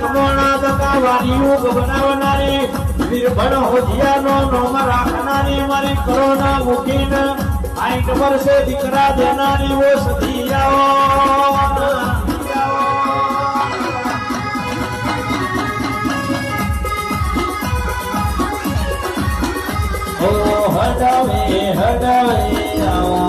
કમોણા દકાવારી યુગ બનાવનારી વીરભણ હોજિયાનો નોમ રાખનારી મારી કરોના મુખીને 60 વર્ષે દીકરા દેનારી ઓ સધિયાઓ હડાવે હડાવે આવો